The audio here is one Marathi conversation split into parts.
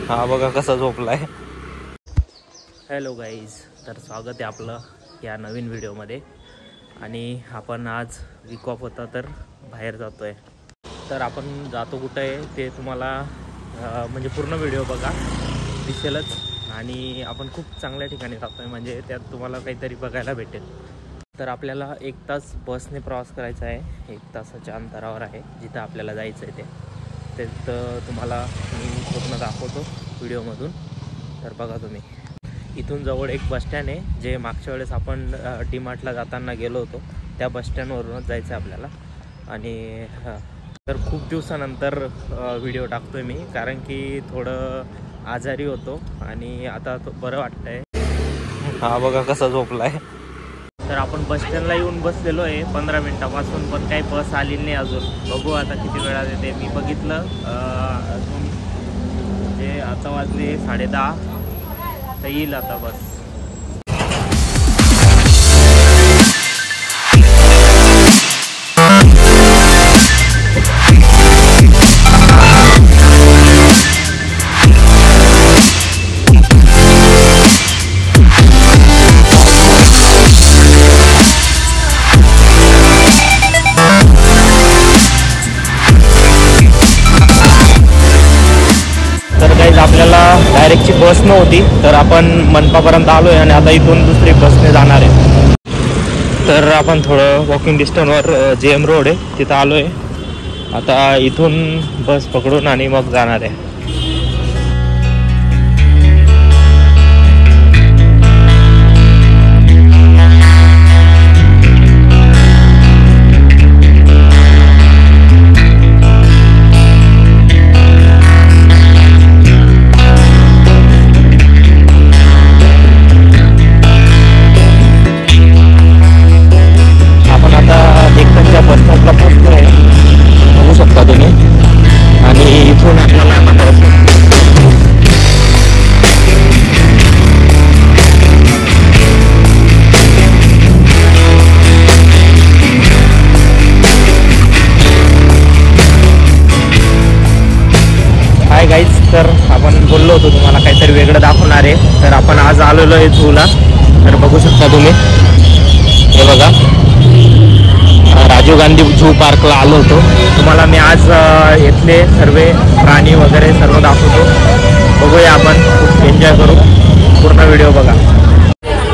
हा बघा कसा झोपलाय। हॅलो गाईज, तर स्वागत आहे आपलं या नवीन व्हिडिओमध्ये। आणि आपण आज वीक ऑफ होता तर बाहेर जातो आहे। तर आपण जातो कुठं आहे ते तुम्हाला म्हणजे पूर्ण व्हिडिओ बघा, दिसेलच। आणि आपण खूप चांगल्या ठिकाणी जातो आहे, म्हणजे त्यात तुम्हाला काहीतरी बघायला भेटेल। तर आपल्याला 1 तास बसने प्रवास करायचा आहे। 1 तासाच्या अंतरावर आहे जिथं आपल्याला जायचं आहे ते तर तुम्हाला मी पूर्ण दाखवतो व्हिडिओमधून। तर बघा तुम्ही, इथून जवळ एक बसस्टँड आहे, जे मागच्या वेळेस आपण डीमार्टला जाताना गेलो होतो त्या बसस्टँडवरूनच जायचं आहे आपल्याला। आणि तर खूप दिवसानंतर व्हिडिओ टाकतो आहे मी, कारण की थोडं आजारी होतो आणि आता बरं वाटतं आहे। हा बघा कसा झोपलाय। तर आपण बसस्टँडला येऊन बसलेलो आहे 15 मिनटापासून, पण काही बस आलेली नाही अजून। बघू आता किती वेळात येते। मी बघितलं अजून म्हणजे आता वाजले 10:30, तर येईल आता बस। आपल्याला डायरेक्टची बस नव्हती, तर आपण मनपापर्यंत आलो आहे आणि आता इथून दुसरी बसने जाणार आहे। तर आपण थोडं वॉकिंग डिस्टन्सवर JM रोड आहे तिथं आलो आहे। आता इथून बस पकडून आणि मग जाणार आहे। तर आपण बोललो होतो तुम्हाला काहीतरी वेगळं दाखवणार आहे, तर आपण आज आलेलो आहे झूला। तर बघू शकता तुम्ही, हे बघा राजीव गांधी झू पार्कला आलो होतो। तुम्हाला मी आज इथले सर्व प्राणी वगैरे सर्व दाखवतो। बघूया, आपण खूप एन्जॉय करू, पूर्ण व्हिडिओ बघा।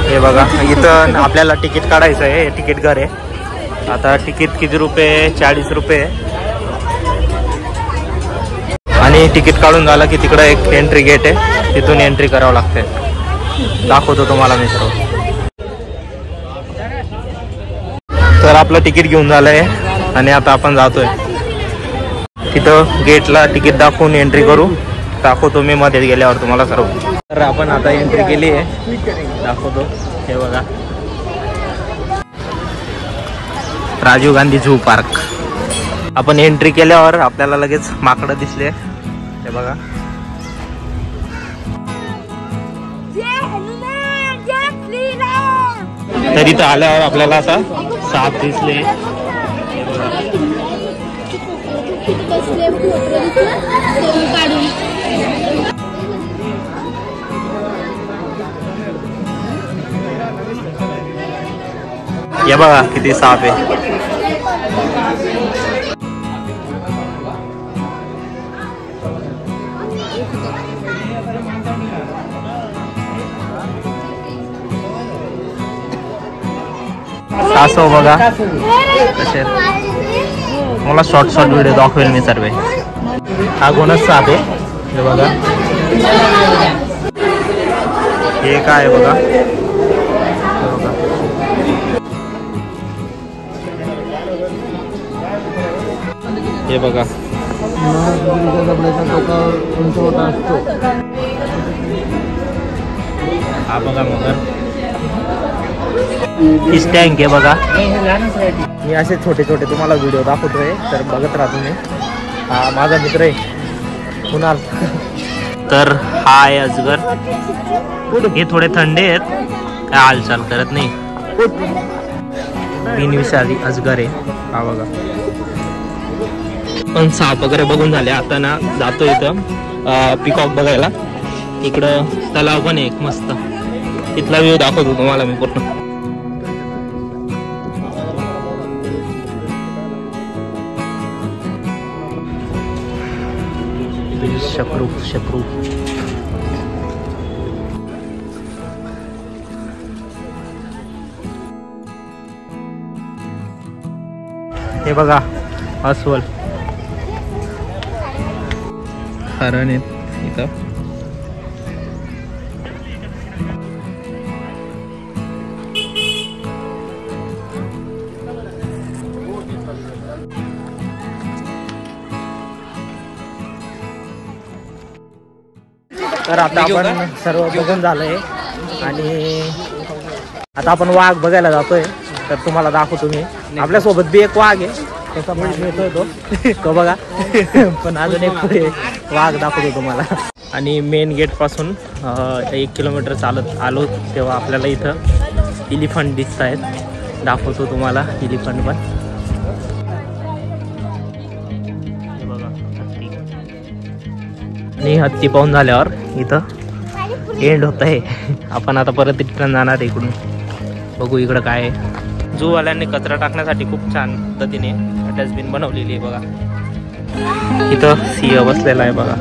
हे बघा, इथं आपल्याला तिकीट काढायचं आहे, तिकीट घर आहे। आता तिकीट किती रुपये? 40 रुपये। आणि तिकीट काढून झालं की तिकडं एक एंट्री गेट आहे, तिथून एंट्री करावं लागते। दाखवतो तुम्हाला मी सर्व। तर आपलं तिकीट घेऊन झालं आहे आणि आता आपण जातोय तिथं गेटला। तिकीट दाखवून एंट्री करू, दाखवतो मी मध्ये गेल्यावर तुम्हाला सर्व। तर आपण आता एंट्री केली आहे, दाखवतो। हे बघा, राजीव गांधी झू पार्क। आपण एंट्री केल्यावर आपल्याला लगेच माकडं दिसले, हे बघा। तर इथं आल्यावर आपल्याला आता साप दिसले, हे बघा किती साप आहे। सासो बघा कसे, मला शॉर्ट व्हिडिओ दाखवेल मी सर्व। हा गोनस साप आहे, हे बघा। हे काय बघा, हे बघा। हा बघा मगर, फिश टँक आहे बघा। मी असे छोटे छोटे तुम्हाला व्हिडिओ दाखवतोय, तर बघत राहा तुम्ही। हा माझा मित्र आहे कुणाल। तर हा आहे अजगर, हे थोडे थंडे आहेत, काय हालचाल करत नाही। बिनविषारी अजगर आहे हा बघा। पण साप वगैरे बघून झाले, आता ना जातो इथं पिकॉक बघायला. इकडं तलाव पण आहे एक मस्त, तिथला व्ह्यू दाखवतो तुम्हाला मी पूर्ण. शकरू शकरू हे बघा अस्वल हरण आहेत इथं. तर आता आपण सर्व बघून झालंय आणि आता आपण वाघ बघायला जातोय. तर तुम्हाला दाखवतो मी. आपल्यासोबत बी एक वाघ आहे, त्याचा मिळतोय तो बघा. पण अजून एक पुढे वाघ दाखवतो तुम्हाला. आणि मेन गेट पासून 1 किलोमीटर चालत आलो तेव्हा आपल्याला इथं इलिफंट दिसत आहेत. दाखवतो तुम्हाला इलिफंट पण. हे बघा हत्ती. आणि हत्ती पाहून झाल्यावर इथं एंड होत आहे. आपण आता परत रिटर्न जाणार इकडून. बघू इकडं काय आहे. जूवाल्यांनी कचरा टाकण्यासाठी खूप छान पद्धतीने डस्टबिन बनवलेली आहे बघा. इथं सिंह बसलेला आहे बघा.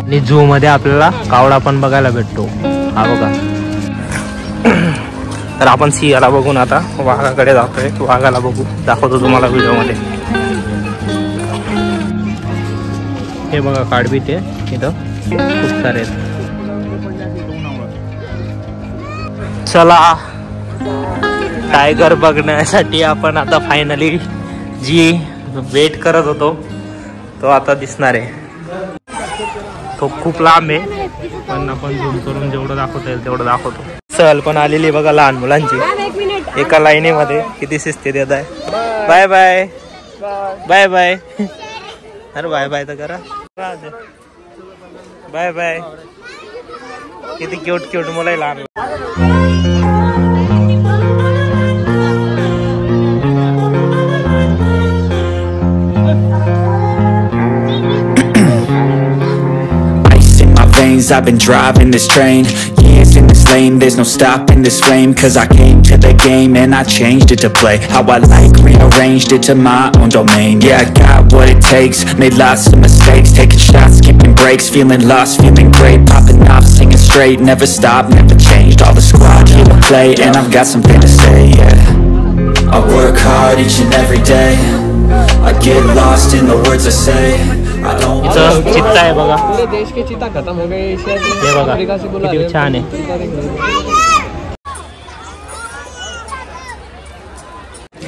आणि झू मध्ये आपल्याला कावडा पण बघायला भेटतो हा बघा. तर आपण सिंहाला बघून आता वाघाकडे जातोय. वाघाला बघू दाखवतो तुम्हाला व्हिडिओ मध्ये. हे बघा काडबीट आहे इथं खूप सारे आहेत. चला टायगर बघण्यासाठी आपण आता फायनली जी वेट करत होतो तो आता दिसणार आहे. तो खूप लांब आहे पण आपण झूम करून जेवढं दाखवता येईल तेवढं दाखवतो. सहल पण आलेली बघा लहान मुलांची. एका लाईनीमध्ये किती शिस्ती देत आहे. Bye bye bye bye. अरे बाय बाय तर करा. Bye bye. किती क्यूट क्यूट मुलं आहे लहान. I've been driving this train, years in this lane, there's no stopping this flame. Cause I came to the game and I changed it to play how I like, rearranged it to my own domain. Yeah, I got what it takes, made lots of mistakes, taking shots, skipping breaks, feeling lost, feeling great, popping off, singing straight, never stopped, never changed, all the squad here to play, and I've got something to say, yeah. I work hard each and every day, I get lost in the words I say. इथं चित्ता आहे बघा. हे बघा किती छान आहे.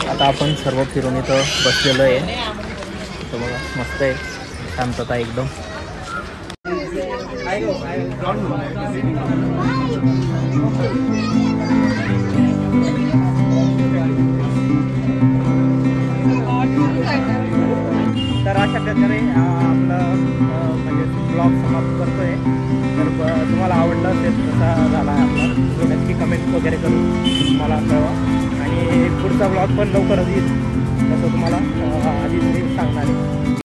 आता आपण सर्व फिरून इथं बसलेलो आहे. इथं बघा मस्त आहे, शांतता एकदम. तर अशा प्रकारे आपलं म्हणजे ब्लॉग समाप्त करतोय. तर तुम्हाला आवडलं असेल कसा झाला आपला तो नक्की कमेंट वगैरे करून मला कळवा. आणि पुढचा ब्लॉग पण लवकरच येईल तसं तुम्हाला आधीच मी सांगणार आहे.